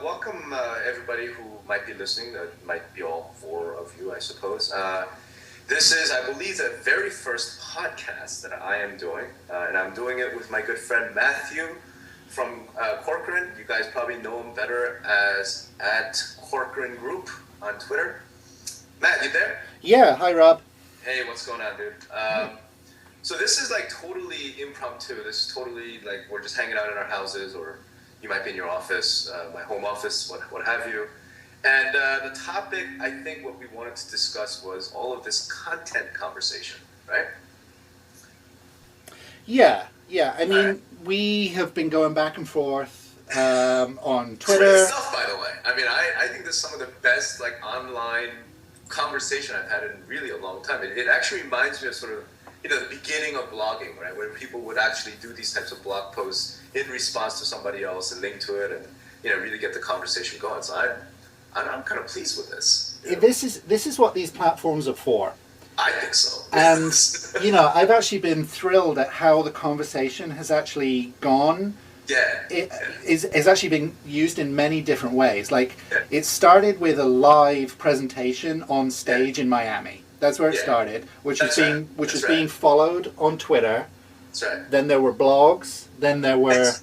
welcome everybody who might be listening. That might be all four of you, I suppose. This is, I believe, the very first podcast that I am doing, and I'm doing it with my good friend Matthew from Corcoran. You guys probably know him better as at Corcoran Group on Twitter. Matt, you there? Yeah, hi Rob. Hey, what's going on, dude? So this is like totally impromptu. This is totally like we're just hanging out in our houses, or you might be in your office, my home office, what have you. And the topic, I think what we wanted to discuss was all of this content conversation, right? Yeah. I mean, we have been going back and forth on Twitter. Great stuff, by the way. I mean, I think this is some of the best like online conversation I've had in really a long time. It actually reminds me of sort of, the beginning of blogging, right? Where people would actually do these types of blog posts in response to somebody else and link to it and, really get the conversation going. So I'm kind of pleased with this. This is what these platforms are for. I think so. And, I've actually been thrilled at how the conversation has actually gone. Yeah. It is actually being used in many different ways. Like, it started with a live presentation on stage in Miami. That's where it started, which was being followed on Twitter. That's right. Then there were blogs. Then there were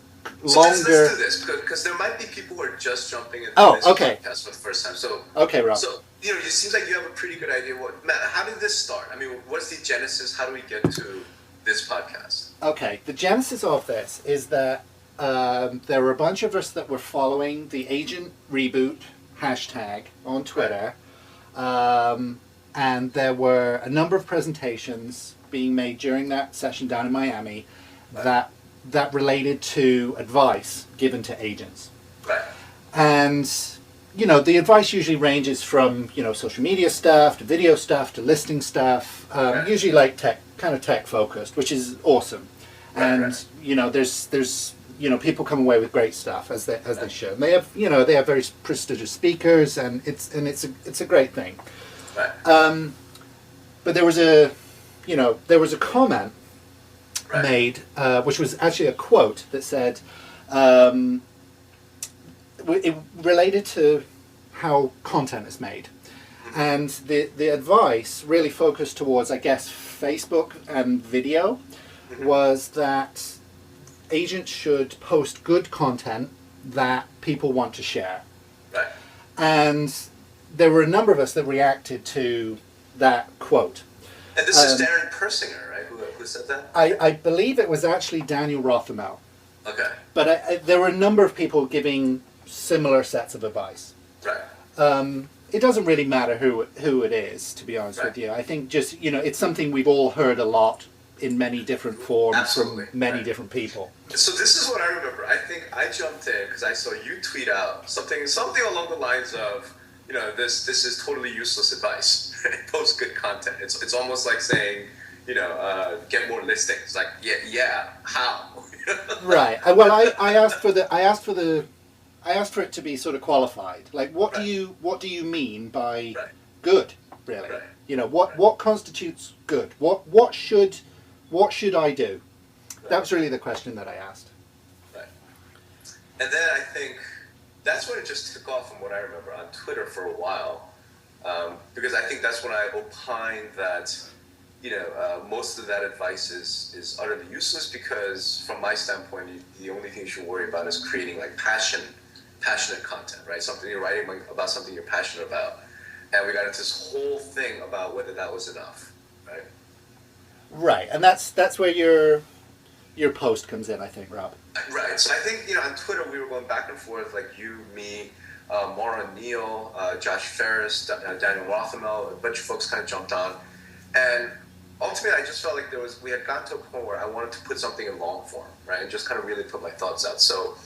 So longer. let's do this because there might be people who are just jumping into this podcast for the first time. So okay, Rob. So it seems like you have a pretty good idea. Matt, how did this start? I mean, what's the genesis? How do we get to this podcast? Okay, the genesis of this is that there were a bunch of us that were following the Agent Reboot hashtag on Twitter. And there were a number of presentations being made during that session down in Miami that related to advice given to agents. Right. And, the advice usually ranges from, social media stuff to video stuff to listing stuff, usually like tech focused, which is awesome. And, there's people come away with great stuff as they should. And they have very prestigious speakers and it's a great thing. Right. But there was a comment made, which was actually a quote that said, it related to how content is made. And the advice really focused towards, I guess, Facebook and video, was that agents should post good content that people want to share. Right. And there were a number of us that reacted to that quote. And this is Darren Persinger, right? Who said that? I believe it was actually Daniel Rothamel. Okay. But there were a number of people giving similar sets of advice. Right. It doesn't really matter who it is, to be honest with you. I think just, it's something we've all heard a lot in many different forms from many different people. So this is what I remember. I think I jumped in because I saw you tweet out something along the lines of, this is totally useless advice. Post good content. It's almost like saying, get more listings. Like, yeah, how? Right. Well, I asked for it to be sort of qualified. Like, what do you mean by good? Really? Right. What constitutes good? What should I do? Right. That was really the question that I asked. Right. And then I think that's when it just took off from what I remember on Twitter for a while. Because I think that's when I opined that, most of that advice is utterly useless because from my standpoint, the only thing you should worry about is creating like passionate content, right? Something you're writing about something you're passionate about. And we got into this whole thing about whether that was enough, right? Right, and that's where your post comes in, I think, Rob. Right. So I think on Twitter we were going back and forth, like you, me, Maura Neal, Josh Ferris, Daniel Rothamel, a bunch of folks kind of jumped on, and ultimately I just felt like we had gotten to a point where I wanted to put something in long form, right, and just kind of really put my thoughts out. So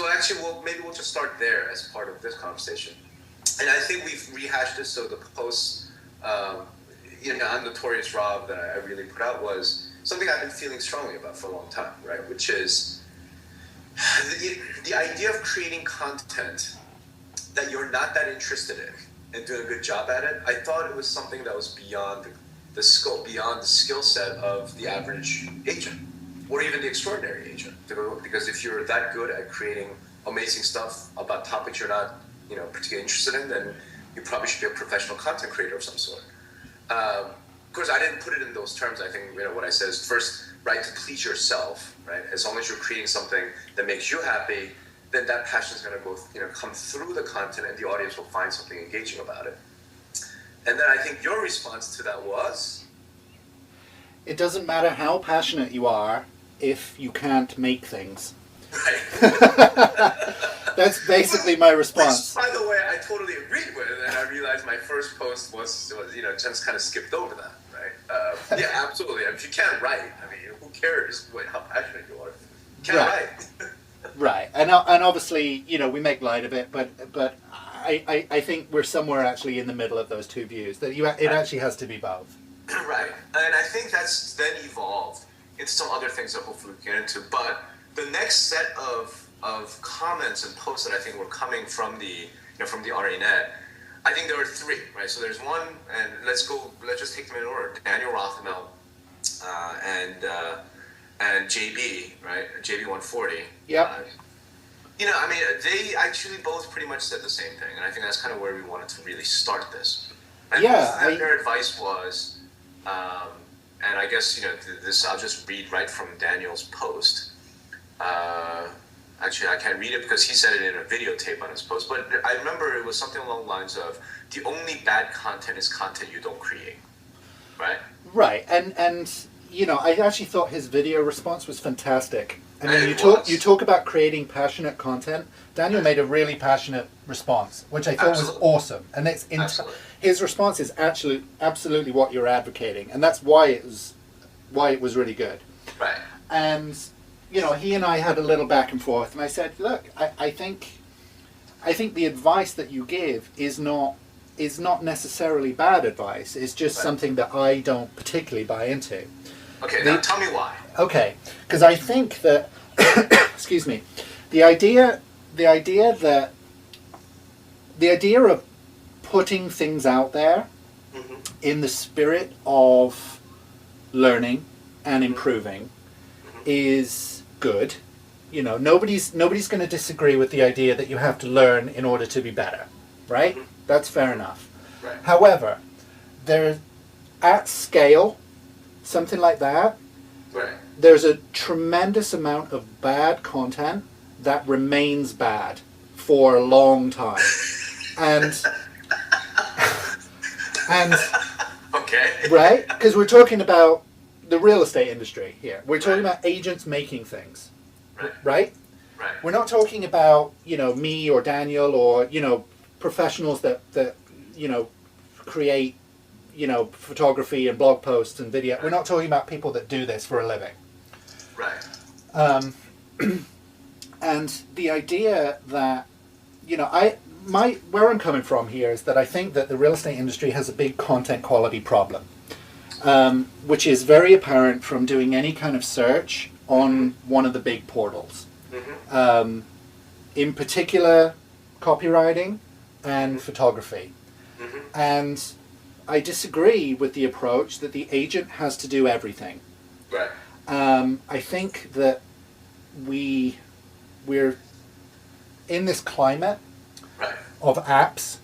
actually, maybe we'll just start there as part of this conversation, and I think we've rehashed this. So the posts. On Notorious Rob that I really put out was something I've been feeling strongly about for a long time, right? Which is the idea of creating content that you're not that interested in and doing a good job at it. I thought it was something that was beyond the scope, beyond the skill set of the average agent or even the extraordinary agent. Because if you're that good at creating amazing stuff about topics you're not, particularly interested in, then you probably should be a professional content creator of some sort. Of course, I didn't put it in those terms. I think, what I said is first, right, to please yourself, right? As long as you're creating something that makes you happy, then that passion is going to go, come through the content, and the audience will find something engaging about it. And then I think your response to that was? It doesn't matter how passionate you are if you can't make things. Right. That's basically my response. Which, by the way, I totally agreed with, and I realized my first post was just kind of skipped over that, right? Yeah, absolutely. I mean, if you can't write, who cares how passionate you are? You can't write. Right, and obviously, we make light of it, but I think we're somewhere actually in the middle of those two views, that it actually has to be both. Right, and I think that's then evolved into some other things that hopefully we can get into, but the next set of comments and posts that I think were coming from the RA-Net, I think there were three, right? So there's one, and let's just take them in order. Daniel Rothmel and JB, right? JB140. Yeah. They actually both pretty much said the same thing, and I think that's kind of where we wanted to really start this. And their advice was, and I guess this I'll just read right from Daniel's post. Actually, I can't read it because he said it in a videotape on his post, but I remember it was something along the lines of, the only bad content is content you don't create, right? Right, and I actually thought his video response was fantastic. I mean, you talk about creating passionate content. Daniel made a really passionate response, which I thought was awesome, and his response is absolutely what you're advocating, and that's why it was really good. Right. And he and I had a little back and forth, and I said, look, I think the advice that you give is not necessarily bad advice. It's just something that I don't particularly buy into. Okay, now tell me why. Okay, because I think that, excuse me, the idea of putting things out there in the spirit of learning and improving is good. Nobody's going to disagree with the idea that you have to learn in order to be better, right? That's fair enough. Right. However, at scale, something like that, right, there's a tremendous amount of bad content that remains bad for a long time. And okay, right? Because we're talking about the real estate industry here. We're talking about agents making things, right? Right. We're not talking about, me or Daniel or, professionals that create, photography and blog posts and video. We're not talking about people that do this for a living. Right. And the idea that, where I'm coming from here is that I think that the real estate industry has a big content quality problem, which is very apparent from doing any kind of search on one of the big portals. In particular, copywriting and photography. And I disagree with the approach that the agent has to do everything. Right. I think that we're in this climate of apps.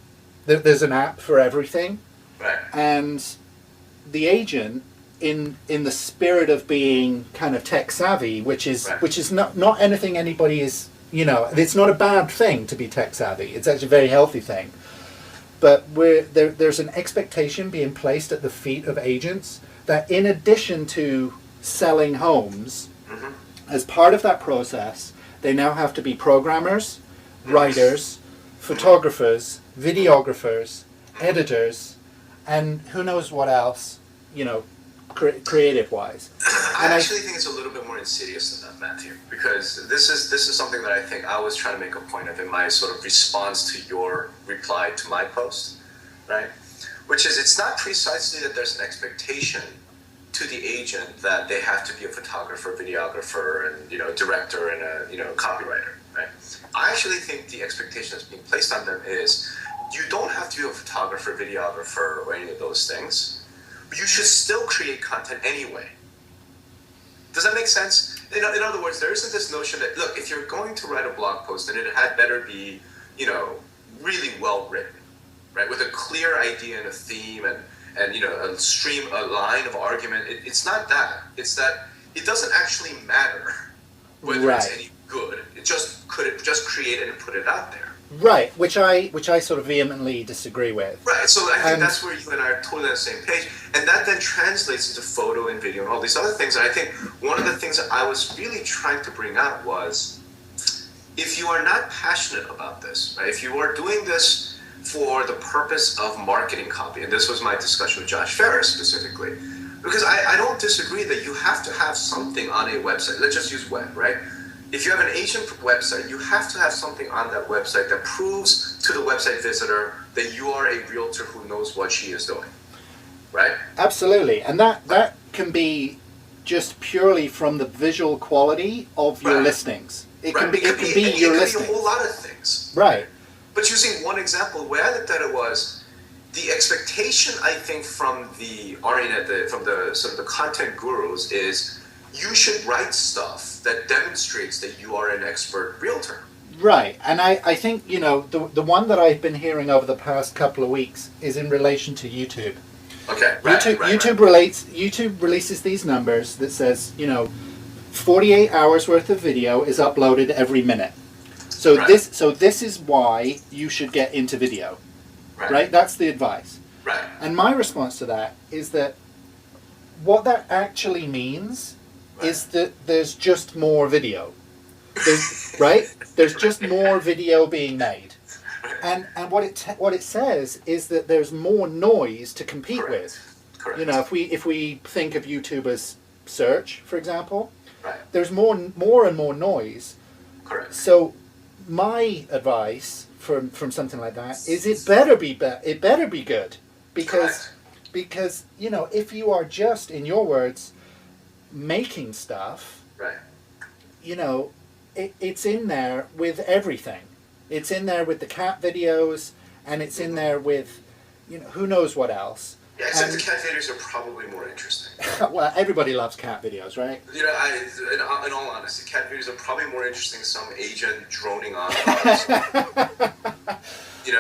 There's an app for everything. Right. And the agent, in the spirit of being kind of tech savvy, which is not anything anybody is, it's not a bad thing to be tech savvy. It's actually a very healthy thing. But there's an expectation being placed at the feet of agents that in addition to selling homes, as part of that process, they now have to be programmers, writers, photographers, videographers, editors, and who knows what else, creative-wise. I actually think it's a little bit more insidious than that, Matthew, because this is something that I think I was trying to make a point of in my sort of response to your reply to my post, right? Which is, it's not precisely that there's an expectation to the agent that they have to be a photographer, videographer, and director and a copywriter, right? I actually think the expectation that's being placed on them is you don't have to be a photographer, videographer, or any of those things. You should still create content anyway. Does that make sense? in other words, there isn't this notion that, look, if you're going to write a blog post, then it had better be, really well written, right? With a clear idea and a theme and a line of argument. It's not that. It's that it doesn't actually matter whether it's any good. It just create it and put it out there. Right, which I sort of vehemently disagree with. Right, so I think that's where you and I are totally on the same page, and that then translates into photo and video and all these other things. And I think one of the things that I was really trying to bring out was, if you are not passionate about this, right? If you are doing this for the purpose of marketing copy, and this was my discussion with Josh Ferris specifically, because I don't disagree that you have to have something on a website. Let's just use web, right? If you have an agent website, you have to have something on that website that proves to the website visitor that you are a realtor who knows what she is doing, right? Absolutely, and that can be just purely from the visual quality of your listings. It can be your listings. It can be a whole lot of things. Right. But using one example, the way I looked at it was, the expectation, I think, from the sort of the content gurus is, you should write stuff that demonstrates that you are an expert realtor. Right, and I think, the one that I've been hearing over the past couple of weeks is in relation to YouTube. Okay, YouTube releases these numbers that says, 48 hours worth of video is uploaded every minute. So this is why you should get into video. Right? That's the advice. Right. And my response to that is that what that actually means is that there's just more video. There's just more video being made. And what it says is that there's more noise to compete with. Correct. If we think of YouTube as search, for example, right, there's more and more noise. Correct. So my advice from something like that is it better be good, because if you are just, in your words, making stuff, right, it's in there with everything. It's in there with the cat videos, and it's in there with who knows what else. Yeah, except the cat videos are probably more interesting. Well, everybody loves cat videos, right? In all honesty, cat videos are probably more interesting than some agent droning on.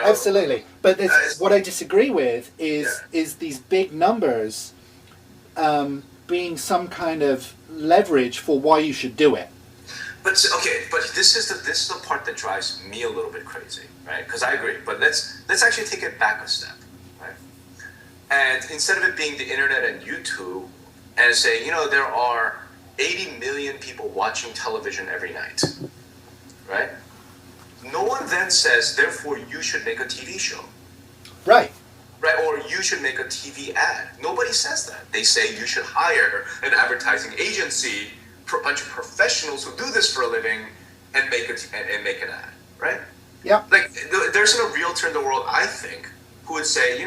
Absolutely. But what I disagree with is these big numbers being some kind of leverage for why you should do it. But this is the part that drives me a little bit crazy, right? Because I agree. But let's actually take it back a step. And instead of it being the internet and YouTube, and say, there are 80 million people watching television every night, right? No one then says, therefore, you should make a TV show. Right. Right, or you should make a TV ad. Nobody says that. They say you should hire an advertising agency for a bunch of professionals who do this for a living and make an ad, right? Yeah. Like, there's a realtor in the world, I think, who would say,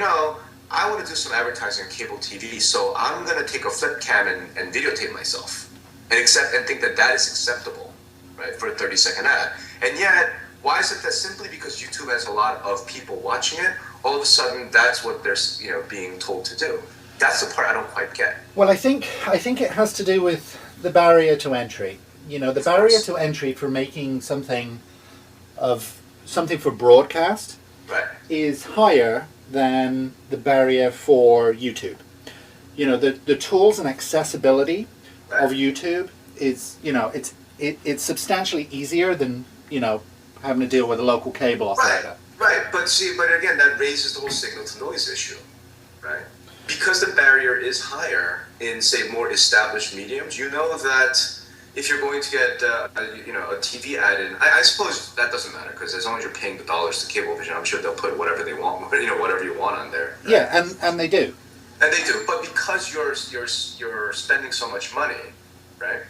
I want to do some advertising on cable TV, so I'm going to take a flip cam and videotape myself and think that is acceptable, right, for a 30-second ad. And yet, why is it that simply because YouTube has a lot of people watching it, all of a sudden that's what they're being told to do? That's the part I don't quite get. Well, I think it has to do with the barrier to entry. The barrier to entry for making something for broadcast is higher than the barrier for YouTube. The tools and accessibility of YouTube is, it's substantially easier than, having to deal with a local cable operator. Right, but again, that raises the whole signal to noise issue, right? Because the barrier is higher in, say, more established mediums, that if you're going to get a TV ad in, I suppose that doesn't matter, because as long as you're paying the dollars to Cablevision, I'm sure they'll put whatever they want, whatever you want on there. Right? Yeah, and they do. And they do, but because you're spending so much money, right?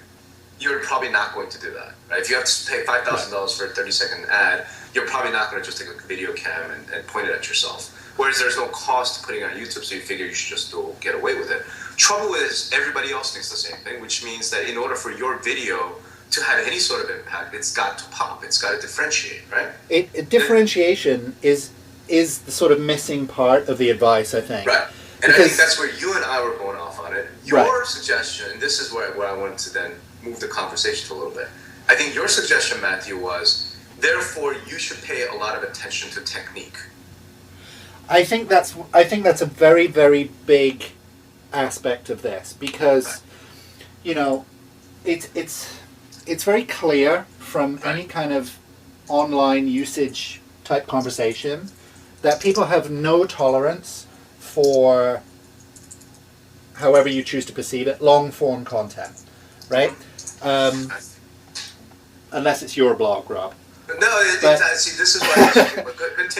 You're probably not going to do that, right? If you have to pay $5,000 for a 30-second ad, you're probably not going to just take a video cam and point it at yourself. Whereas there's no cost to putting it on YouTube, so you figure you should just get away with it. Trouble is, everybody else thinks the same thing, which means that in order for your video to have any sort of impact, it's got to pop. It's got to differentiate, right? Differentiation is the sort of missing part of the advice, I think. Right. And I think that's where you and I were going off on it. Your suggestion, and this is where I wanted to then move the conversation to a little bit. I think your suggestion, Matthew, was therefore you should pay a lot of attention to technique. I think that's a very, very big aspect of this, because it's very clear from any kind of online usage type conversation that people have no tolerance for, however you choose to perceive it, long form content, right? Unless it's your blog, Rob. No, see, this is why.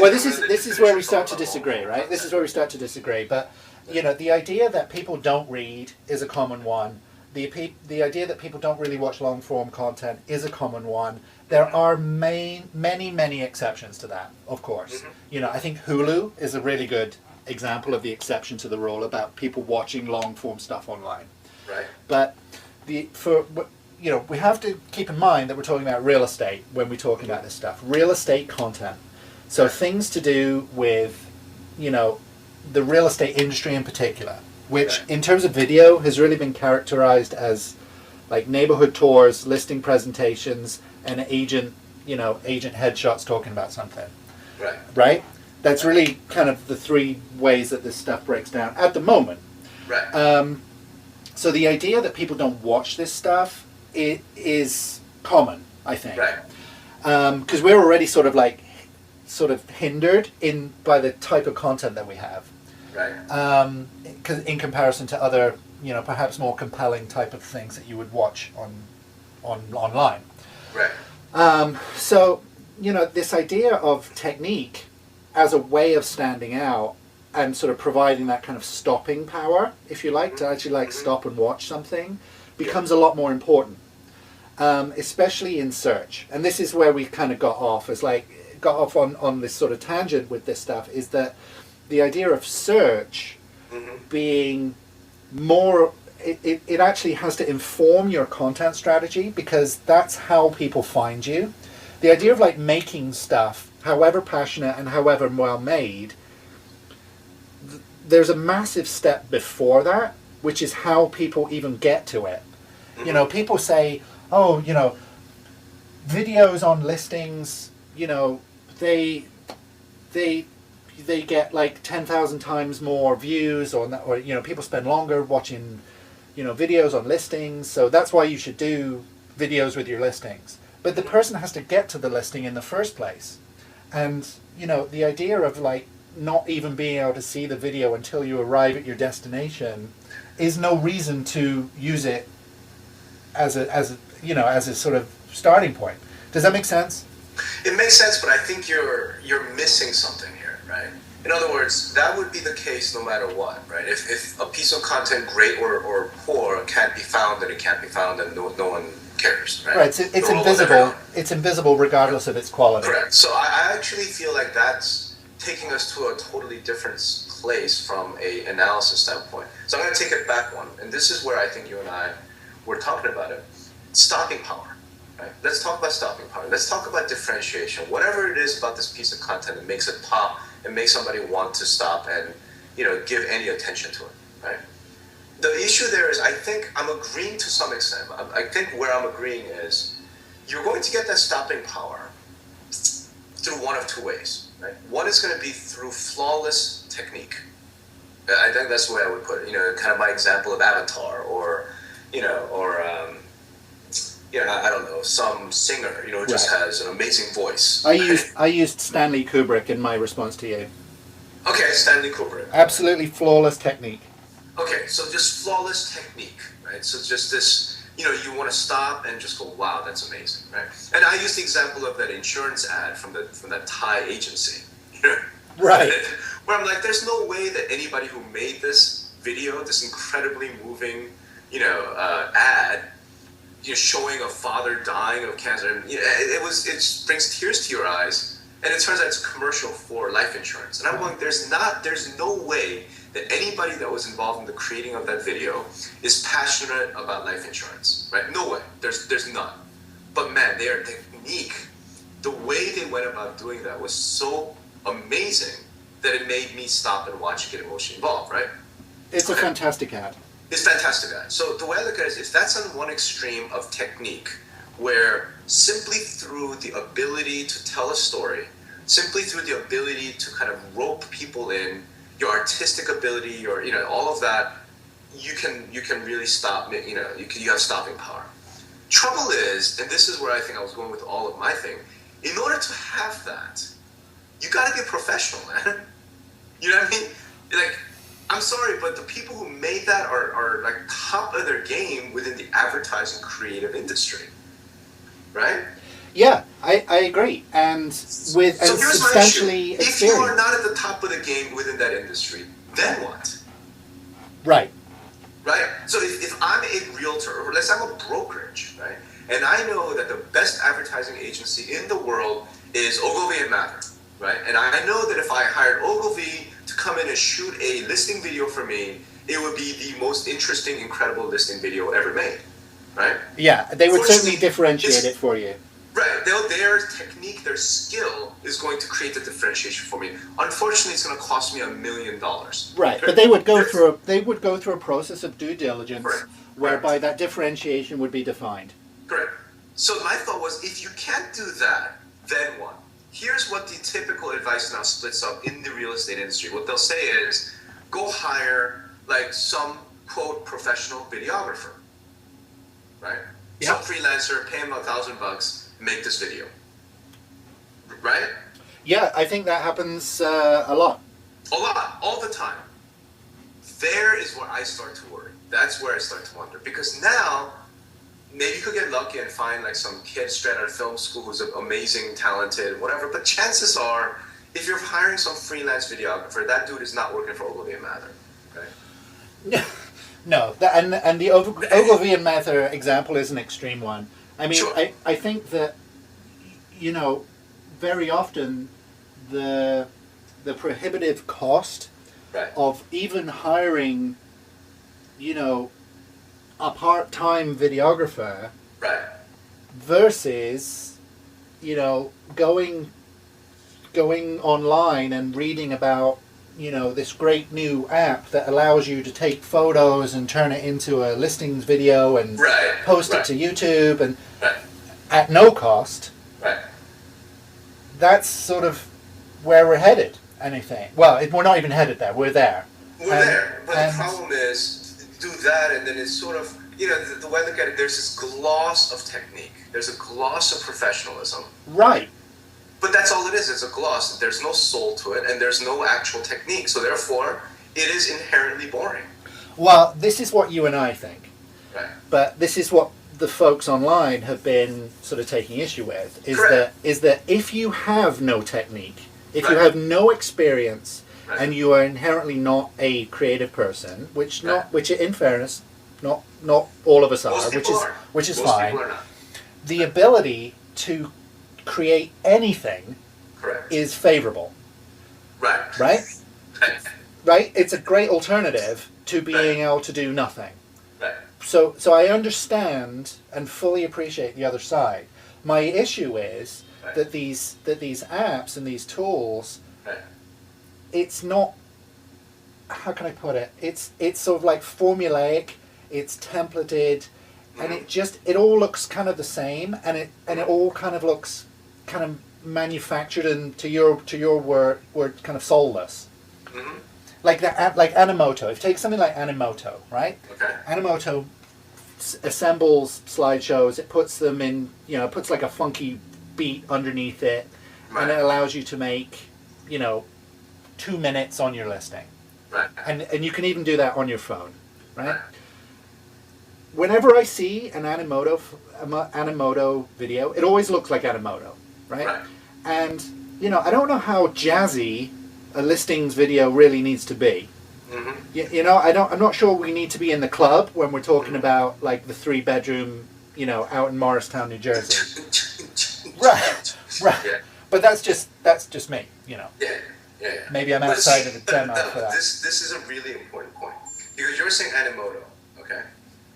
Well, this is where we start to disagree, right? This is where we start to disagree. But the idea that people don't read is a common one. The idea that people don't really watch long form content is a common one. There are many exceptions to that, of course. Mm-hmm. I think Hulu is a really good example of the exception to the rule about people watching long form stuff online. Right. But we have to keep in mind that we're talking about real estate when we're talking about this stuff. Real estate content. So things to do with, the real estate industry in particular, which in terms of video has really been characterized as like neighborhood tours, listing presentations, and agent headshots talking about something. Right. Right? That's really kind of the three ways that this stuff breaks down at the moment. Right. So the idea that people don't watch this stuff is common, I think. Right. Because we're already sort of hindered by the type of content that we have. Right. In comparison to other, perhaps more compelling type of things that you would watch online. Right. So, this idea of technique as a way of standing out and sort of providing that kind of stopping power, if you like, to actually stop and watch something, becomes a lot more important, especially in search. And this is where we kind of got off on this sort of tangent with this stuff, is that the idea of search being more, it actually has to inform your content strategy, because that's how people find you. The idea of making stuff, however passionate and however well made, there's a massive step before that, which is how people even get to it. People say, videos on listings, they get 10,000 times more views, or people spend longer watching, videos on listings, so that's why you should do videos with your listings. But the person has to get to the listing in the first place. And, the idea of not even being able to see the video until you arrive at your destination is no reason to use it as a sort of starting point. Does that make sense? It makes sense, but I think you're missing something here, right? In other words, that would be the case no matter what, right? If a piece of content, great or poor, can't be found, then it can't be found, and no one cares, right? Right, it's invisible. It's invisible regardless of its quality. Correct. So I actually feel like that's taking us to a totally different place from a analysis standpoint. So I'm going to take it back one, and this is where I think you and I were talking about it. Stopping power. Right? Let's talk about stopping power. Let's talk about differentiation. Whatever it is about this piece of content that makes it pop and makes somebody want to stop and give any attention to it. Right? The issue there is, I think I'm agreeing to some extent. I think where I'm agreeing is you're going to get that stopping power through one of two ways. Right? One is going to be through flawless technique. I think that's the way I would put it. Kind of my example of Avatar, or I don't know, some singer, who just has an amazing voice. I used Stanley Kubrick in my response to you. Okay, Stanley Kubrick. Absolutely flawless technique. Okay, so just flawless technique, right? So just this, you want to stop and just go, wow, that's amazing, right? And I use the example of that insurance ad from that Thai agency, right? Where I'm like, there's no way that anybody who made this video, this incredibly moving, ad, showing a father dying of cancer, it brings tears to your eyes, and it turns out it's a commercial for life insurance. And I'm going, there's no way that anybody that was involved in the creating of that video is passionate about life insurance, right? No way. There's none. But man, their technique, the way they went about doing that was so amazing that it made me stop and watch and get emotionally involved, right? It's a fantastic ad. is fantastic at. So the way I look at it is, if that's on one extreme of technique, where simply through the ability to tell a story, simply through the ability to kind of rope people in, your artistic ability, your all of that, you can really stop. You have stopping power. Trouble is, and this is where I think I was going with all of my thing. In order to have that, you got to be a professional, man. You know what I mean? Like, I'm sorry, but the people who made that are like top of their game within the advertising creative industry, right? Yeah, I agree. And with so here's substantially my issue. If you are not at the top of the game within that industry, then what? Right. Right? So if I'm a realtor, or let's say I'm a brokerage, right? And I know that the best advertising agency in the world is Ogilvy and Mather, right? And I know that if I hired Ogilvy to come in and shoot a listing video for me, it would be the most interesting, incredible listing video ever made, right? Yeah, they would certainly differentiate it for you. Right. Their technique, their skill is going to create the differentiation for me. Unfortunately, it's going to cost me $1 million. Right, but they would go through a process of due diligence, Correct. whereby that differentiation would be defined. Correct. So my thought was, if you can't do that, then what? Here's what the typical advice now splits up in the real estate industry. What they'll say is, go hire like some quote professional videographer, right? Yep. Some freelancer, pay him $1,000. Make this video, right? Yeah, I think that happens a lot. A lot, all the time. There is where I start to worry. That's where I start to wonder. Because now, maybe you could get lucky and find like some kid straight out of film school who's amazing, talented, whatever. But chances are, if you're hiring some freelance videographer, that dude is not working for Ogilvy and Mather, okay? No, and the Ogilvy and Mather example is an extreme one. I mean, Sure. I think that, very often the prohibitive cost Right. of even hiring, a part-time videographer Right. versus, going online and reading about, this great new app that allows you to take photos and turn it into a listings video and Right. post Right. it to YouTube and Right. at no cost. Right. That's sort of where we're headed, anything. Well, we're not even headed there. We're there. We're there. But the problem is, do that and then it's sort of, the way I look at it, there's this gloss of technique. There's a gloss of professionalism. Right. But that's all it is. It's a gloss. There's no soul to it, and there's no actual technique. So therefore, it is inherently boring. Well, this is what you and I think. Right. But this is what the folks online have been sort of taking issue with. Correct. Is that if you have no technique, if you Right. have no experience, Right. and you are inherently not a creative person, which in fairness, not all of us are, Most people are. which is Most fine. people are not. The ability to create anything Correct. is favorable, Right. right? Right. Right? It's a great alternative to being able to do nothing. Right. So I understand and fully appreciate the other side. My issue is Right. that these apps and these tools, Right. it's not, how can I put it? It's sort of like formulaic, it's templated, and it all looks kind of the same, and it all kind of looks kind of manufactured and to your word kind of soulless. Mm-hmm. Like Animoto. If you take something like Animoto, right? Okay. Animoto assembles slideshows. It puts them in, puts like a funky beat underneath it, and it allows you to make, 2 minutes on your listing. Right. And you can even do that on your phone, right? Whenever I see an Animoto video, it always looks like Animoto, right? And, I don't know how jazzy a listings video really needs to be. Mm-hmm. I'm not sure we need to be in the club when we're talking about like the 3-bedroom, out in Morristown, New Jersey. Right. Yeah. But that's just me, Yeah. Maybe I'm outside of the demo for that. This is a really important point. Because you're saying Animoto, okay?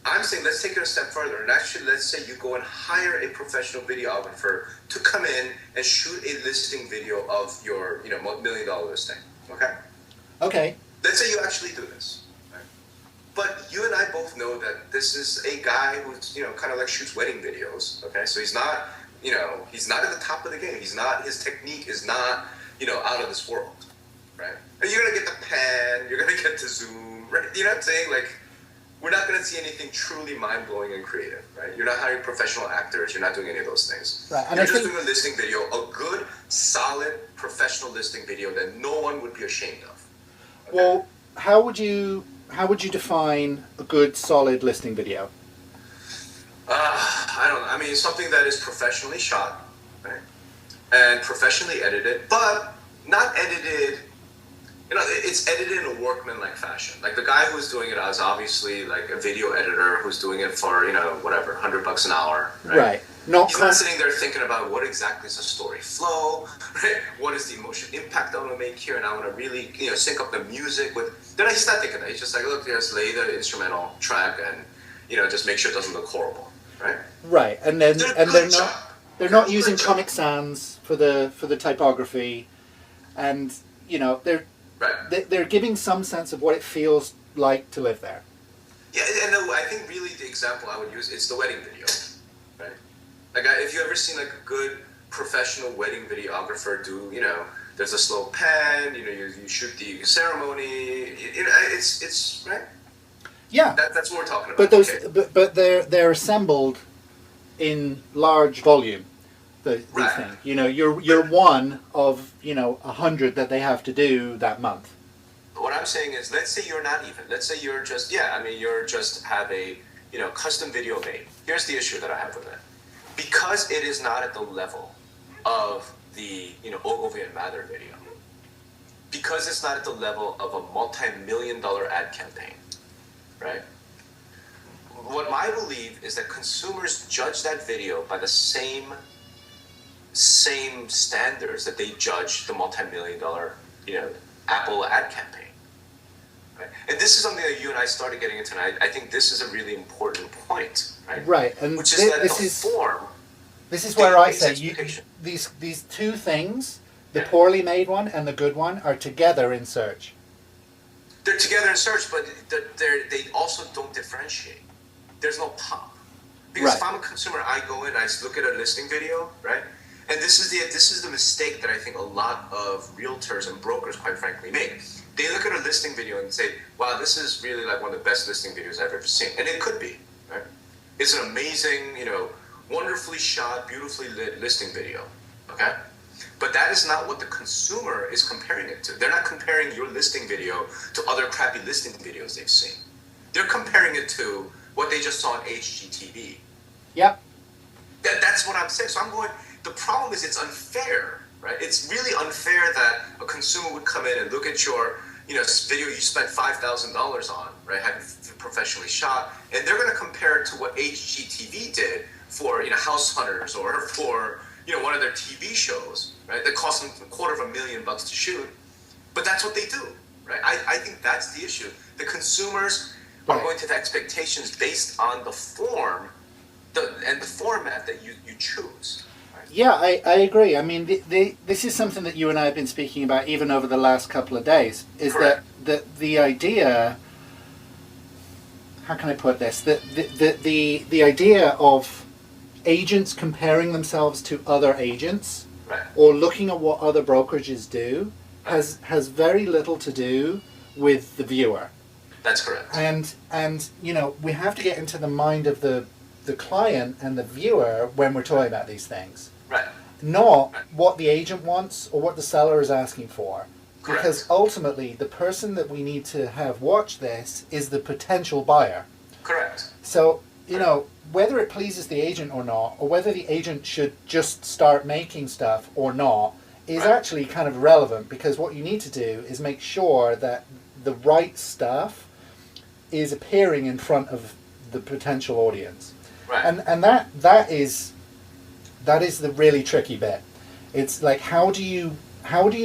I'm saying let's take it a step further. And actually, let's say you go and hire a professional videographer to come in and shoot a listing video of your, $1 million listing, okay? Okay. Let's say you actually do this, right? But you and I both know that this is a guy who's, kind of like shoots wedding videos. Okay, so he's not, he's not at the top of the game. He's not. His technique is not, out of this world, right? And you're gonna get the pan. You're gonna get the zoom, right? You know what I'm saying? Like, we're not gonna see anything truly mind blowing and creative, right? You're not hiring professional actors. You're not doing any of those things. Right. And you're just doing a listing video, a good, solid, professional listing video that no one would be ashamed of. Okay? Well, how would you define a good, solid listing video? I don't know. I mean, something that is professionally shot, right? And professionally edited, but not edited, it's edited in a workman-like fashion. Like, the guy who's doing it is obviously like a video editor who's doing it for, whatever, $100 an hour, right? Right. He's not sitting there thinking about what exactly is the story flow, right? What is the emotional impact I want to make here, and I want to really, sync up the music with. Then he's not thinking that. He's just like, look, just lay the instrumental track and, just make sure it doesn't look horrible, right? Right, and then they're not using Comic Sans for the typography, and they're giving some sense of what it feels like to live there. Yeah, and I think really the example I would use is the wedding video, right? Like, if you ever seen like a good professional wedding videographer do, there's a slow pan, you shoot the ceremony, it's right. Yeah, that's what we're talking But about. but they're assembled in large volume. These things, you're one of 100 that they have to do that month. What I'm saying is, let's say you're not even. Let's say you're just you're just have a custom video made. Here's the issue that I have with it. Because it is not at the level of the Ogilvy and Mather video, because it's not at the level of a multi-million-dollar ad campaign, right? What I believe is that consumers judge that video by the same standards that they judge the multi-million-dollar Apple ad campaign. Right? And this is something that you and I started getting into, and I think this is a really important point, right? Right, and which is that form. This is where I say these two things, the poorly made one and the good one, are together in search. They're together in search, but they also don't differentiate. There's no pop. Because if I'm a consumer, I go in, I look at a listing video, right? And this is the mistake that I think a lot of realtors and brokers, quite frankly, make. They look at a listing video and say, wow, this is really like one of the best listing videos I've ever seen. And it could be, right? It's an amazing, wonderfully shot, beautifully lit listing video, okay? But that is not what the consumer is comparing it to. They're not comparing your listing video to other crappy listing videos they've seen. They're comparing it to what they just saw on HGTV. Yep. That's what I'm saying. So I'm going, the problem is it's unfair, right? It's really unfair that a consumer would come in and look at your, video you spent $5,000 on, right? Having professionally shot, and they're going to compare it to what HGTV did for, House Hunters or for, one of their TV shows, right? That cost them $250,000 to shoot, but that's what they do, right? I think that's the issue. The consumers are going to the expectations based on the form and the format that you choose. Right? Yeah, I agree. I mean, this is something that you and I have been speaking about even over the last couple of days, is that the idea, how can I put this, the idea of agents comparing themselves to other agents or looking at what other brokerages do has very little to do with the viewer. That's correct. And we have to get into the mind of the client and the viewer when we're talking about these things. Right. Not what the agent wants or what the seller is asking for. Correct. Because ultimately the person that we need to have watch this is the potential buyer. Correct. So, whether it pleases the agent or not, or whether the agent should just start making stuff or not, is actually kind of irrelevant, because what you need to do is make sure that the right stuff is appearing in front of the potential audience. Right. And that is the really tricky bit. It's like, how do you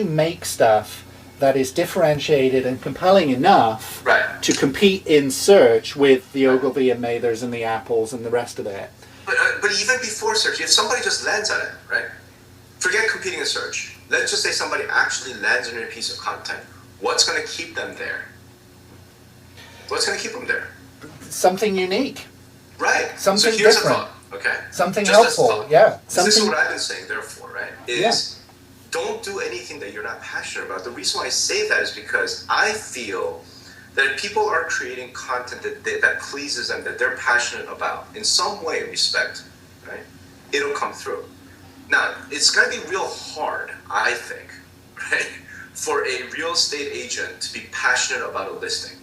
make stuff that is differentiated and compelling enough to compete in search with the Ogilvy and Mathers and the Apples and the rest of it? But even before search, if somebody just lands on it, right? Forget competing in search. Let's just say somebody actually lands on a piece of content. What's going to keep them there? What's going to keep them there? Something unique. Right. Something so here's different. A thought, okay? Something Just helpful. Yeah. Something. This is what I've been saying, therefore, right? Don't do anything that you're not passionate about. The reason why I say that is because I feel that if people are creating content that pleases them, that they're passionate about, in some way, respect, right? It'll come through. Now, it's going to be real hard, I think, right, for a real estate agent to be passionate about a listing,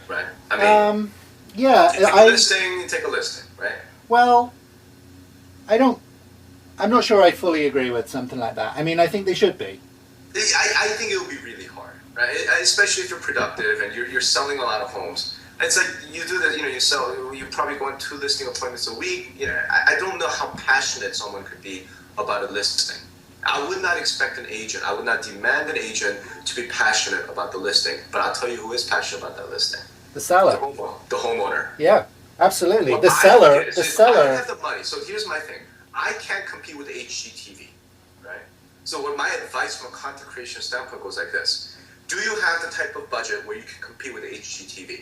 right? I mean, yeah, take a listing, take a listing, right? Well, I'm not sure I fully agree with something like that. I mean, I think they should be. I think it would be really hard, right? Especially if you're productive and you're selling a lot of homes. It's like you do that, you probably go on 2 listing appointments a week. I don't know how passionate someone could be about a listing. I would not expect an agent, I would not demand an agent to be passionate about the listing, but I'll tell you who is passionate about that listing. The seller. The homeowner. Yeah, absolutely. Well, the seller. I don't have the money, so here's my thing. I can't compete with HGTV, right? So what my advice from a content creation standpoint goes like this. Do you have the type of budget where you can compete with HGTV?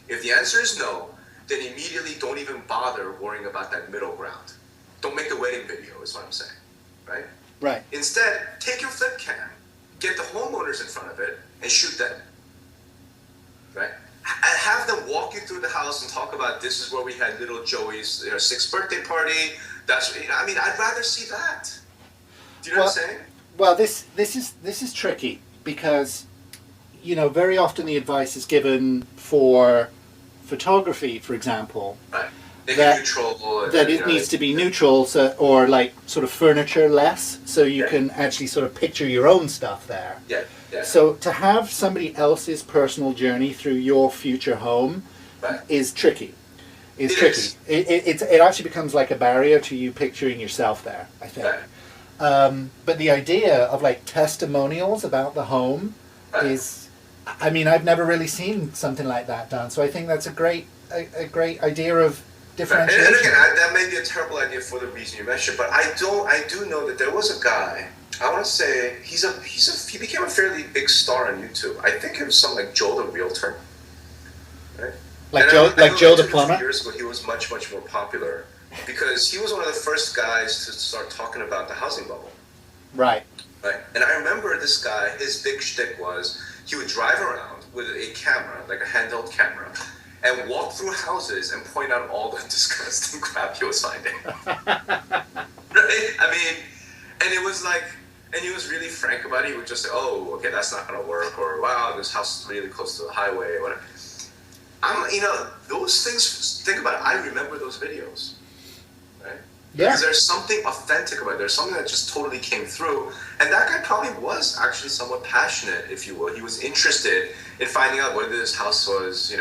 If the answer is no, then immediately don't even bother worrying about that middle ground. Don't make the wedding video, is what I'm saying, right? Right. Instead, take your flip cam, get the homeowners in front of it, and shoot them, right? Have them walk you through the house and talk about this is where we had little Joey's 6th birthday party. I'd rather see that. Do you know what I'm saying? Well, this is tricky because, very often the advice is given for photography, for example. Right. That it needs to be neutral, or like sort of furniture less, so you can actually sort of picture your own stuff there. Yeah. Yeah. So to have somebody else's personal journey through your future home is tricky. It's tricky. It actually becomes like a barrier to you picturing yourself there, I think. Right. But the idea of like testimonials about the home is, I've never really seen something like that done. So I think that's a great idea of differentiation. And again, that may be a terrible idea for the reason you mentioned, but I do know that there was a guy. I want to say he became a fairly big star on YouTube. I think it was something like Joe the Realtor, right? Like Joe the plumber. 2 years ago, he was much more popular because he was one of the first guys to start talking about the housing bubble. Right. Right. And I remember this guy. His big shtick was he would drive around with a camera, like a handheld camera, and walk through houses and point out all the disgusting crap he was finding. Right? And it was like. And he was really frank about it. He would just say, "Oh, okay, that's not going to work," or "Wow, this house is really close to the highway," or whatever. Those things. Think about it. I remember those videos, right? Yeah. Because there's something authentic about it. There's something that just totally came through, and that guy probably was actually somewhat passionate, if you will. He was interested in finding out whether this house was,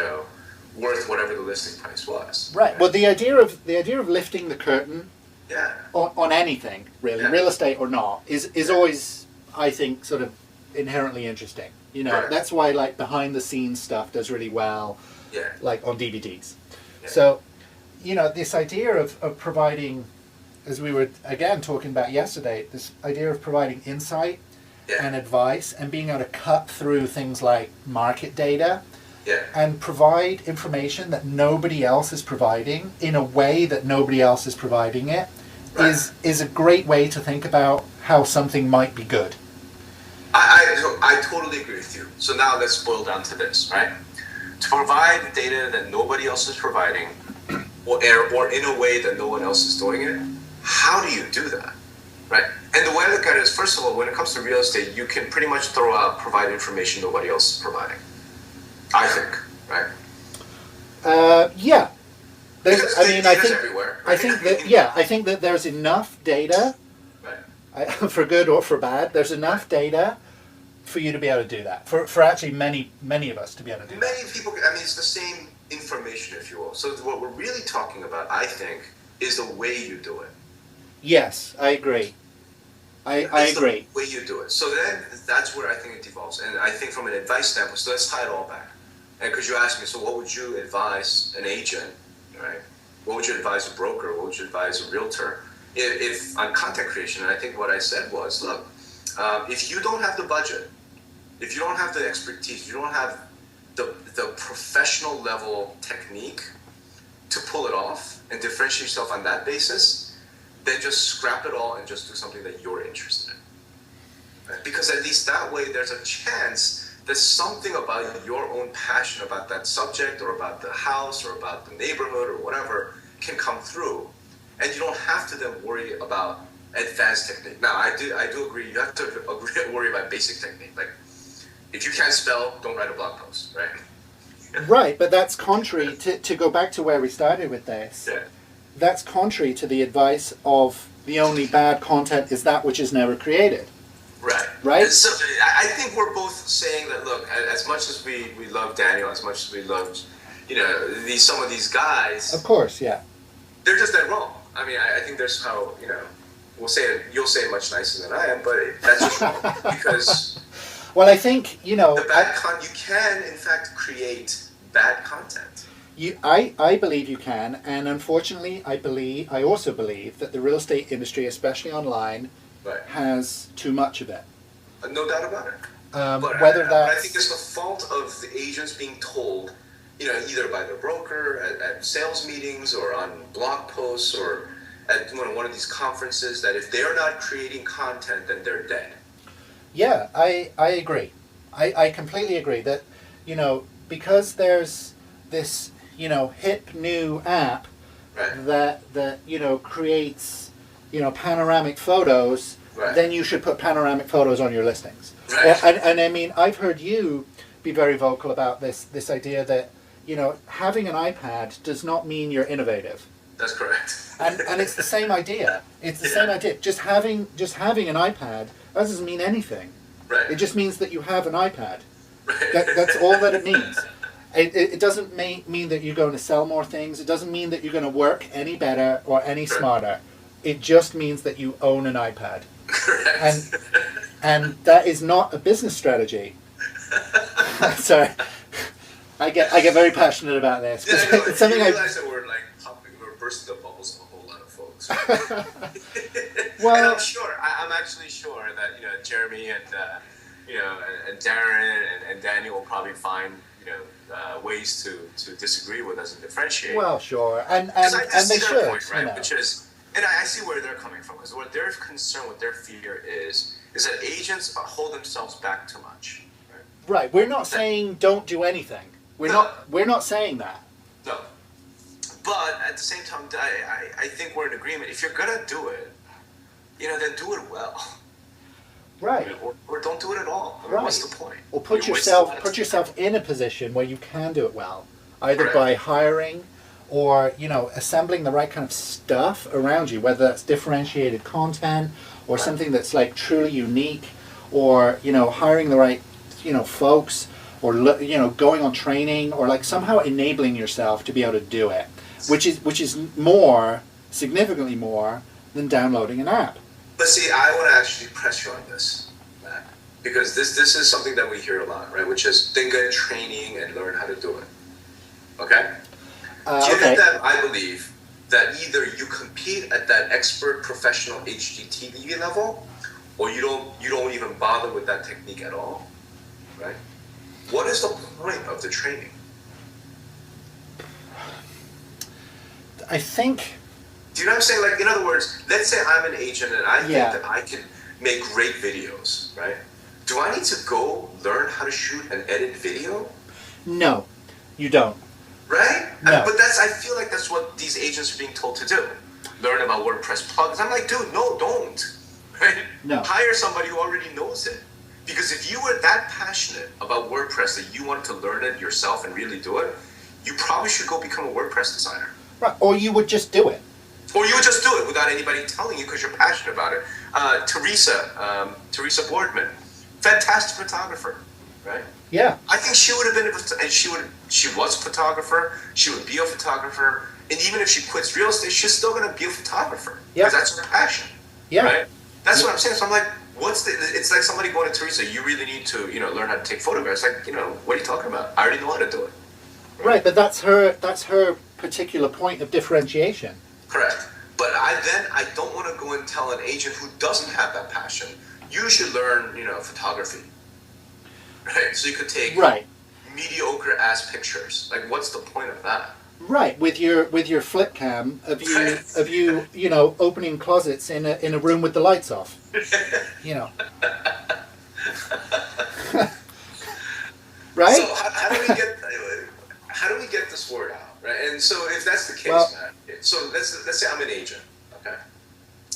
worth whatever the listing price was. Right. Well, the idea of lifting the curtain. Yeah. On anything, really, real estate or not, is always, I think, sort of inherently interesting. That's why like behind the scenes stuff does really well, like on DVDs. Yeah. So, this idea of providing, as we were again talking about yesterday, this idea of providing insight and advice and being able to cut through things like market data. Yeah. And provide information that nobody else is providing in a way that nobody else is providing it is a great way to think about how something might be good. I totally agree with you. So now let's boil down to this, right? To provide data that nobody else is providing, or in a way that no one else is doing it, how do you do that, right? And the way I look at it is, first of all, when it comes to real estate, you can pretty much provide information nobody else is providing. I think, right? Yeah. Data's everywhere. Right? I think that there's enough data, for good or for bad. There's enough data for you to be able to do that. For actually many of us to be able to do that. Many people. It's the same information, if you will. So what we're really talking about, I think, is the way you do it. Yes, I agree. I agree. The way you do it. So then that's where I think it devolves. And I think from an advice standpoint, so let's tie it all back. And because you asked me, so what would you advise an agent, right? What would you advise a broker? What would you advise a realtor? If on content creation, and I think what I said was, look, if you don't have the budget, if you don't have the expertise, you don't have the professional level technique to pull it off and differentiate yourself on that basis, then just scrap it all and just do something that you're interested in. Right? Because at least that way, there's a chance that something about your own passion about that subject or about the house or about the neighborhood or whatever can come through. And you don't have to then worry about advanced technique. Now, I do agree, you have to worry about basic technique. Like, if you can't spell, don't write a blog post, right? Right, but that's contrary to go back to where we started with this. Yeah. That's contrary to the advice of the only bad content is that which is never created. Right. Right? And so I think we're both saying that, look, as much as we love Daniel, as much as we love, some of these guys. Of course, yeah. They're just dead wrong. I mean, I think there's how, we'll say it, you'll say it much nicer than I am, but that's just wrong. Because... Well, I think, the bad you can, in fact, create bad content. I believe you can, and unfortunately, I also believe that the real estate industry, especially online, right, has too much of it. No doubt about it. But I think it's the fault of the agents being told, either by the broker at sales meetings or on blog posts or at one of these conferences, that if they're not creating content, then they're dead. Yeah, I agree. I completely agree that, because there's this, hip new app, right, that creates, panoramic photos, right, then you should put panoramic photos on your listings. Right. And I mean, I've heard you be very vocal about this idea that, having an iPad does not mean you're innovative. That's correct. And it's the same idea. It's the same idea. Just having an iPad, that doesn't mean anything. Right. It just means that you have an iPad. Right. That's all that it means. It doesn't mean that you're going to sell more things. It doesn't mean that you're going to work any better or any smarter. It just means that you own an iPad. Correct. And that is not a business strategy. Sorry. I get very passionate about this. Yeah, I know. It's something you realize that we're bursting the bubbles of a whole lot of folks. Well, and I'm actually sure that Jeremy and and Darren and Daniel will probably find ways to disagree with us and differentiate. Well, sure, and they should. Point, right? Which is, and I see where they're coming from, because what their concern, what their fear is that agents hold themselves back too much. Right. We're not saying don't do anything. We're not saying that. No. But at the same time, I think we're in agreement. If you're gonna do it, then do it well. Right. Or don't do it at all. I mean, right. What's the point? Or put yourself in a position where you can do it well, either right, by hiring or assembling the right kind of stuff around you, whether that's differentiated content or right, something that's like truly unique, or hiring the right folks, or going on training, or like somehow enabling yourself to be able to do it, which is significantly more than downloading an app. But see, I want to actually press you on this, Matt, because this is something that we hear a lot, right? Which is then get training and learn how to do it. Okay? Given that I believe that either you compete at that expert professional HGTV level, or you don't even bother with that technique at all, right? What is the point of the training? I think... Do you know what I'm saying? Like, in other words, let's say I'm an agent and I think that I can make great videos, right? Do I need to go learn how to shoot and edit video? No, you don't. Right? No. But I feel like that's what these agents are being told to do. Learn about WordPress plugins. I'm like, dude, no, don't. Right? No. Hire somebody who already knows it. Because if you were that passionate about WordPress that you wanted to learn it yourself and really do it, you probably should go become a WordPress designer. Right. Or you would just do it. Or you would just do it without anybody telling you because you're passionate about it. Teresa Boardman, fantastic photographer, right? Yeah. I think she would have been, and she was a photographer. She would be a photographer, and even if she quits real estate, she's still going to be a photographer because that's her passion. Yeah. Right. That's what I'm saying. So I'm like, it's like somebody going to Teresa. You really need to, learn how to take photographs. Like, what are you talking about? I already know how to do it. Right, but that's her particular point of differentiation. Correct. But I don't want to go and tell an agent who doesn't have that passion, you should learn, photography. Right? So you could take mediocre ass pictures. Like, what's the point of that? Right, with your flip cam of you opening closets in a room with the lights off. Right? So how do we get this word out, right? And so if that's the case, Matt, so let's say I'm an agent, okay?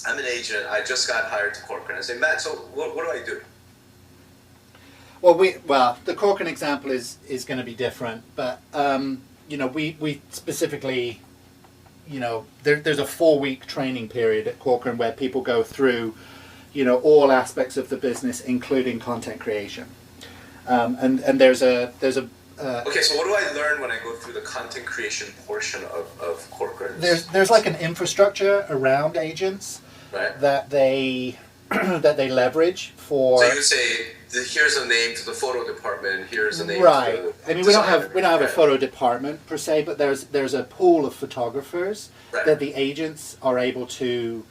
I'm an agent. I just got hired to Corcoran. I say, Matt, so what do I do? Well, the Corcoran example is going to be different, but we specifically, there's a 4-week training period at Corcoran where people go through, all aspects of the business, including content creation, and there's a. Okay, so what do I learn when I go through the content creation portion of Corcoran? There's like an infrastructure around agents, right, that they leverage for. So you would say, here's a name to the photo department. Here's a name. Right. To the I mean, we don't have a photo department per se, but there's a pool of photographers that the agents are able to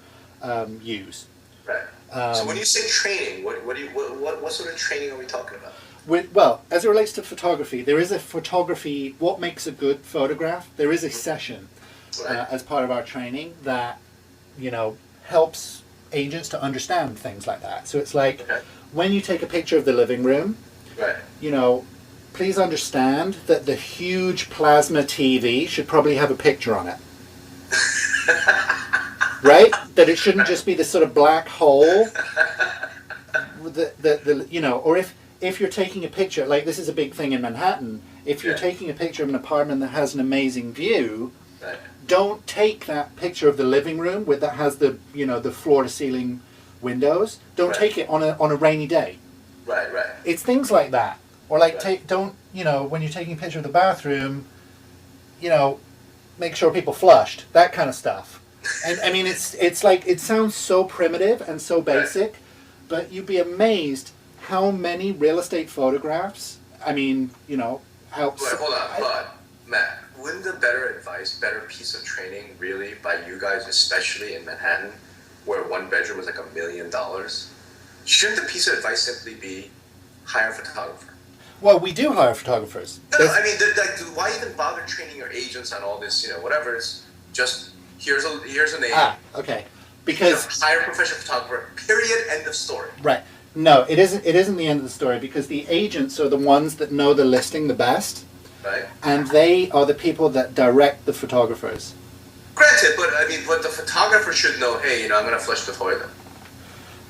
use. Right. So when you say training, what sort of training are we talking about? Well, as it relates to photography, there is a photography. What makes a good photograph? There is a session as part of our training that helps agents to understand things like that. So it's like. Okay. When you take a picture of the living room, please understand that the huge plasma TV should probably have a picture on it. Right? That it shouldn't just be this sort of black hole. Or if you're taking a picture, like this is a big thing in Manhattan, if you're taking a picture of an apartment that has an amazing view, don't take that picture of the living room that has the floor to ceiling windows. Don't take it on a rainy day. Right. It's things like that. Or like when you're taking a picture of the bathroom, make sure people flushed. That kind of stuff. And I mean it's like it sounds so primitive and so basic, but you'd be amazed how many real estate photographs. I mean, how. Wait, hold on, Matt. Wouldn't the better piece of training really by you guys, especially in Manhattan, where one bedroom was like $1 million, shouldn't the piece of advice simply be hire a photographer? Well, we do hire photographers. No, I mean, why even bother training your agents on all this, whatever? It's just, here's a name. Okay. Because hire a professional photographer, period, end of story. Right. No, it isn't the end of the story because the agents are the ones that know the listing the best. Right. And they are the people that direct the photographers. Granted, but the photographer should know, hey, I'm going to flush the toilet.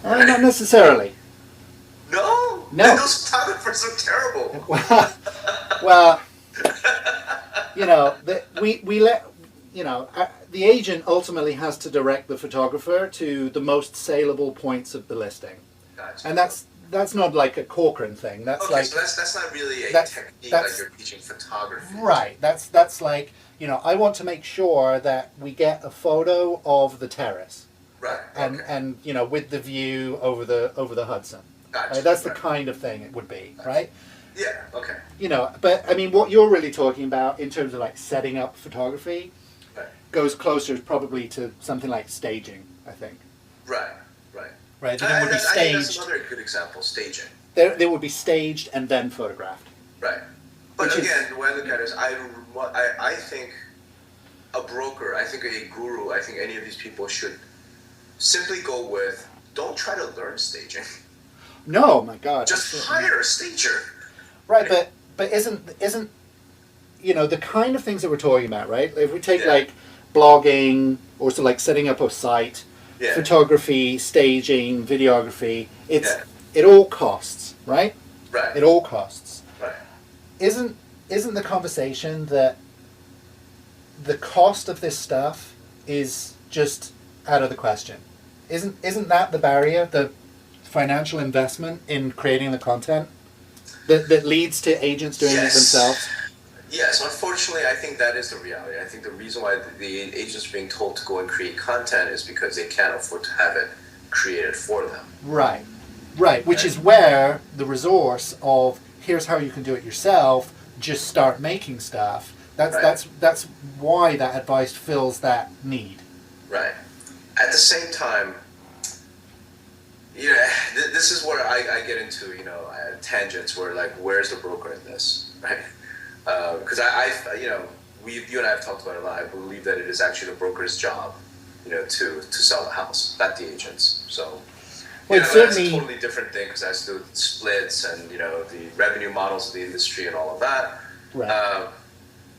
Not necessarily. No. Then those photographers are terrible. Well, we let, the agent ultimately has to direct the photographer to the most saleable points of the listing. Gotcha. And that's not like a Corcoran thing. That's okay, like so that's not really a technique like you're teaching photography. Right. That's like, I want to make sure that we get a photo of the terrace. Right. And with the view over the Hudson. Gotcha. Right? That's the kind of thing it would be, right? Yeah, okay. But I mean what you're really talking about in terms of like setting up photography goes closer probably to something like staging, I think. Right. Right, it would be staged. I think that's another good example, staging. They would be staged and then photographed. Right. But again, the way I look at it is, I think a broker, I think a guru, I think any of these people should simply go with, don't try to learn staging. No, my God. Just hire a stager. Right, but isn't the kind of things that we're talking about, right? If we take like blogging, or so like setting up a site, photography, staging, videography, it all costs, right? Right. It all costs. Right. Isn't the conversation that the cost of this stuff is just out of the question? Isn't that the barrier, the financial investment in creating the content that leads to agents doing it themselves? Yes, unfortunately, I think that is the reality. I think the reason why the agents are being told to go and create content is because they can't afford to have it created for them. Right, which is where the resource of here's how you can do it yourself, just start making stuff. That's why that advice fills that need. Right. At the same time, this this is where I get into, tangents where, like, where's the broker in this, right? Because you and I have talked about it a lot. I believe that it is actually the broker's job, to sell the house, not the agents. So, that's a totally different thing because it has to do with splits and, the revenue models of the industry and all of that. Right.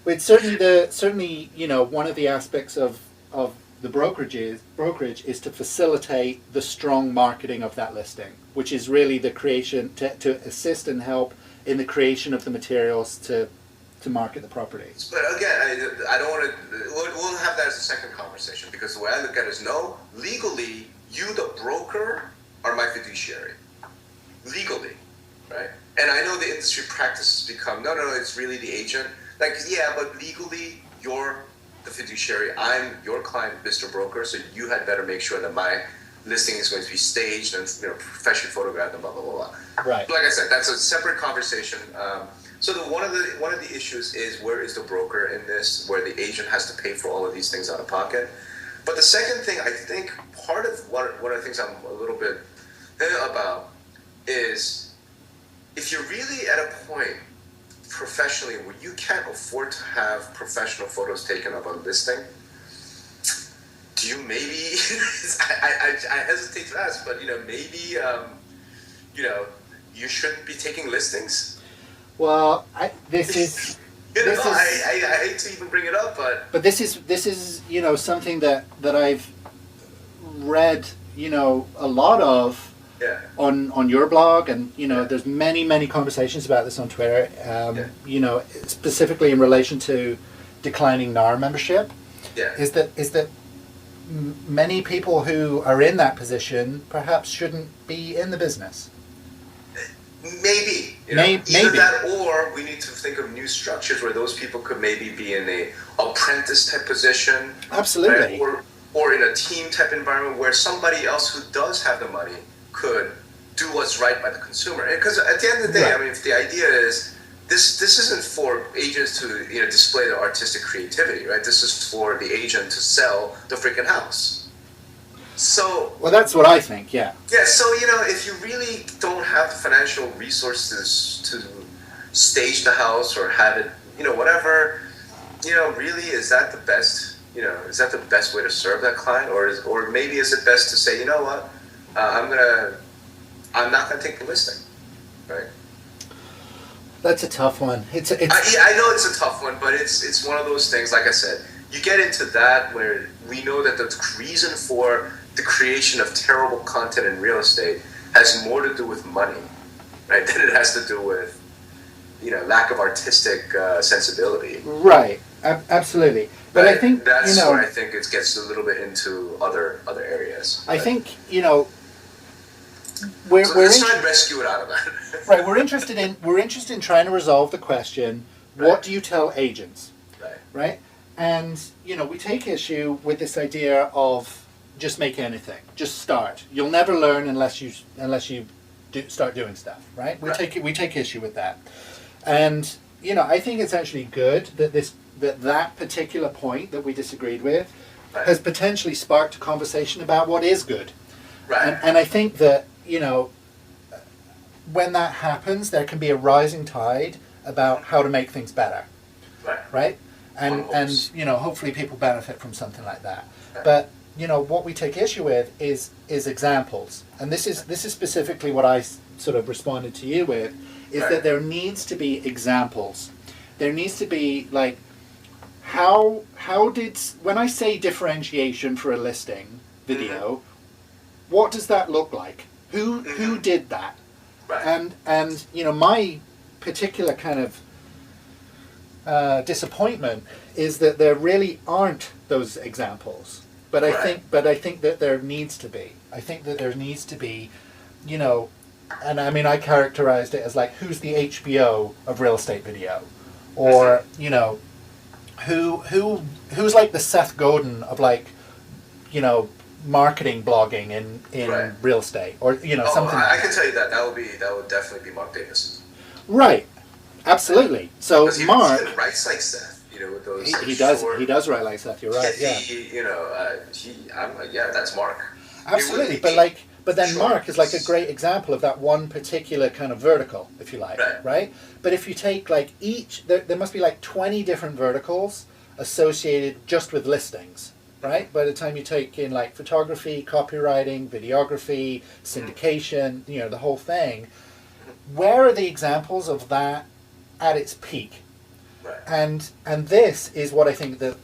It's certainly one of the aspects of the brokerage is to facilitate the strong marketing of that listing, which is really the creation to assist and help in the creation of the materials to market the property. But again, I don't want to. We'll have that as a second conversation because the way I look at it is, no, legally, you, the broker, are my fiduciary. Legally, right? And I know the industry practices become, no, it's really the agent. Like, yeah, but legally, you're the fiduciary. I'm your client, Mr. Broker, so you had better make sure that my listing is going to be staged and professionally photographed and blah, blah, blah, blah. Right. Like I said, that's a separate conversation. So one of the issues is, where is the broker in this, where the agent has to pay for all of these things out of pocket. But the second thing, I think part of one of the things I'm a little bit about is, if you're really at a point professionally where you can't afford to have professional photos taken of a listing, do you maybe, I hesitate to ask, but maybe you shouldn't be taking listings? Well, I hate to even bring it up, but this is something that I've read a lot of on your blog, and there's many conversations about this on Twitter. Specifically in relation to declining NAR membership. Is that many people who are in that position perhaps shouldn't be in the business. Maybe. Maybe. Either that, or we need to think of new structures where those people could maybe be in a apprentice type position. Absolutely. Right? Or in a team type environment where somebody else who does have the money could do what's right by the consumer. Because at the end of the day, Right. if the idea is, this isn't for agents to display their artistic creativity, right? This is for the agent to sell the freaking house. So, well, that's what I think. Yeah. Yeah. So if you really don't have the financial resources to stage the house or have it, whatever, really, is that the best? Is that the best way to serve that client, or maybe is it best to say, you know what, I'm not gonna take the listing, right? That's a tough one. I know it's a tough one, but it's one of those things. Like I said, you get into that where we know that the reason for the creation of terrible content in real estate has more to do with money, right, than it has to do with lack of artistic sensibility. Right. Absolutely. But I think that's where I think it gets a little bit into other areas. I think let's try and rescue it out of that. Right. We're interested in trying to resolve the question: what do you tell agents? Right. And we take issue with this idea of just make anything, just start. You'll never learn unless you start doing stuff. Right. We take issue with that, and I think it's actually good that that particular point that we disagreed with has potentially sparked a conversation about what is good. Right. And I think that, when that happens, there can be a rising tide about how to make things better. Right? And hopefully people benefit from something like that. Right. But, what we take issue with is examples. And this is specifically what I sort of responded to you with, is that there needs to be examples. There needs to be, like, when I say differentiation for a listing video, what does that look like? Who did that? Right. And my particular kind of disappointment is that there really aren't those examples. But I think that there needs to be. I think that there needs to be, and I characterized it as like, who's the HBO of real estate video, or who's like the Seth Godin of, like, marketing blogging in real estate, or something. I can tell you that would definitely be Mark Davis. Right, absolutely. So Mark he writes like Seth, with those. He does write like Seth. You're right. Yeah. That's Mark. Absolutely, but like But then Mark is like a great example of that one particular kind of vertical, if you like, right? But if you take like there must be like 20 different verticals associated just with listings, right? By the time you take in like photography, copywriting, videography, syndication, the whole thing, where are the examples of that at its peak? Right. And this is what I think that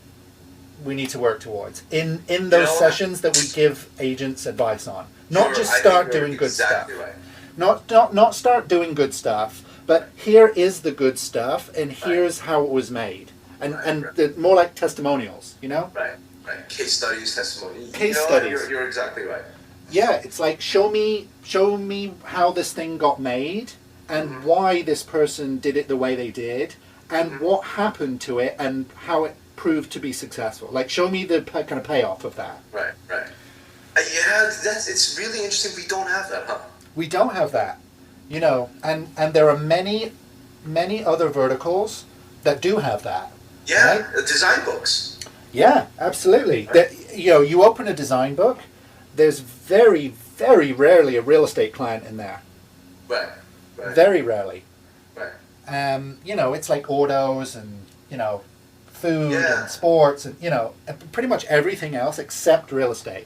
we need to work towards in those sessions that we give agents advice on. Not just start doing good stuff. Right. Not start doing good stuff, but here is the good stuff, and here's how it was made, and more like testimonials, Right. Case studies, testimonies. Case studies. You're exactly right. Yeah, it's like show me how this thing got made, and why this person did it the way they did, and what happened to it, and how it proved to be successful. Like, show me the kind of payoff of that. Right. Yeah, it's really interesting. We don't have that, huh? We don't have that, and there are many other verticals that do have that. Yeah, right? Design books. Yeah, absolutely. Right. You open a design book, there's very, very rarely a real estate client in there. Right. Very rarely. Right. It's like autos and, food and sports and, pretty much everything else except real estate.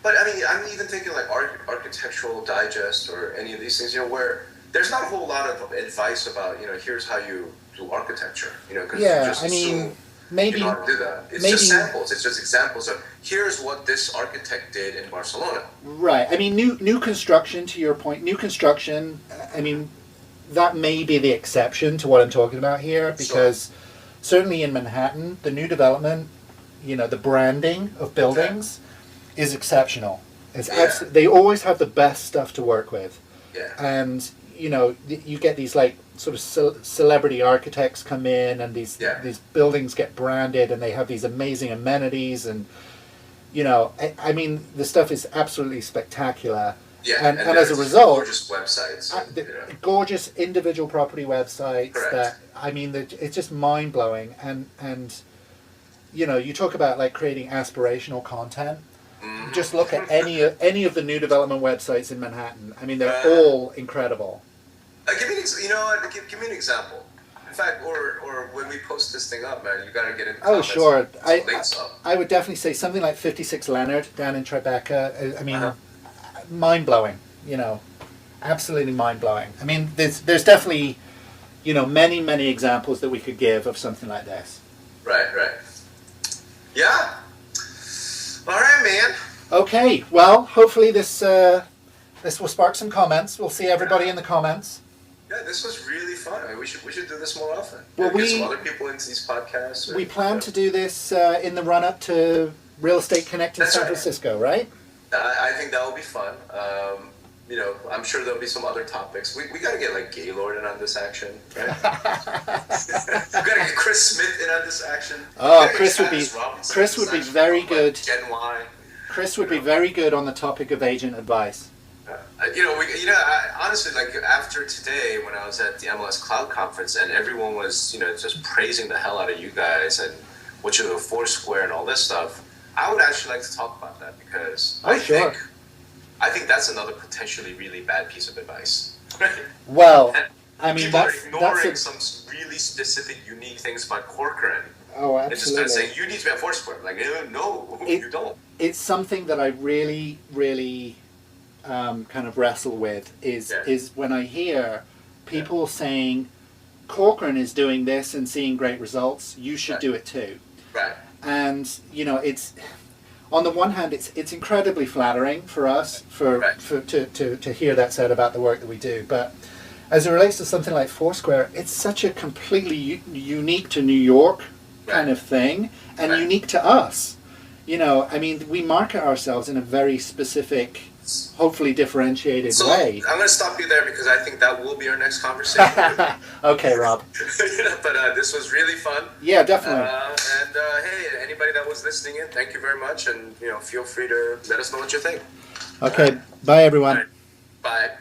But I mean, I'm even thinking like Architectural Digest or any of these things, where there's not a whole lot of advice about, here's how you do architecture, because you just assume maybe you know how to do that. It's just samples. It's just examples of here's what this architect did in Barcelona. Right. I mean, new construction. To your point, new construction. I mean, that may be the exception to what I'm talking about here, because certainly in Manhattan, the new development, the branding of buildings is exceptional. It's they always have the best stuff to work with. Yeah. And you get these like sort of celebrity architects come in, and these buildings get branded, and they have these amazing amenities, and I mean, the stuff is absolutely spectacular. Yeah, and as a result, gorgeous websites, gorgeous individual property websites. Correct. That I mean, it's just mind blowing. And you talk about like creating aspirational content. Just look at any of the new development websites in Manhattan. I mean, they're all incredible. Give me an example. In fact, or when we post this thing up, man, you gotta get in. Oh, sure. Links up. I would definitely say something like 56 Leonard down in Tribeca. I mean, mind blowing. Absolutely mind blowing. I mean, there's definitely, many examples that we could give of something like this. Right. Yeah. All right, man. Okay. Well, hopefully this will spark some comments. We'll see everybody in the comments. Yeah, this was really fun. I mean, we should do this more often. Well, get some other people into these podcasts. We plan to do this in the run up to Real Estate Connect in San Francisco, right? I think that will be fun. I'm sure there'll be some other topics. We got to get like Gaylord in on this action, right? We got to get Chris Smith in on this action. Oh, Chris would be very good. Gen Y. Chris would be very good on the topic of agent advice. Honestly, like after today, when I was at the MLS Cloud Conference, and everyone was, just praising the hell out of you guys and what you do with Foursquare and all this stuff, I would actually like to talk about that, because I think that's another potentially really bad piece of advice. Well, and I mean, people are ignoring some really specific, unique things about Corcoran. Oh, absolutely. And just kind of saying, you need to be at Foursquare. Like, no, you don't. It's something that I really, really kind of wrestle with is when I hear people saying, Corcoran is doing this and seeing great results, you should do it too. Right. And, it's... On the one hand, it's incredibly flattering for us to hear that said about the work that we do. But as it relates to something like Foursquare, it's such a completely unique to New York kind of thing, and unique to us. I mean, we market ourselves in a very specific, hopefully differentiated way. I'm going to stop you there, because I think that will be our next conversation. Okay, Rob. But this was really fun. Yeah, definitely. Hey, anybody that was listening in, thank you very much, and feel free to let us know what you think. Okay, bye everyone. Bye.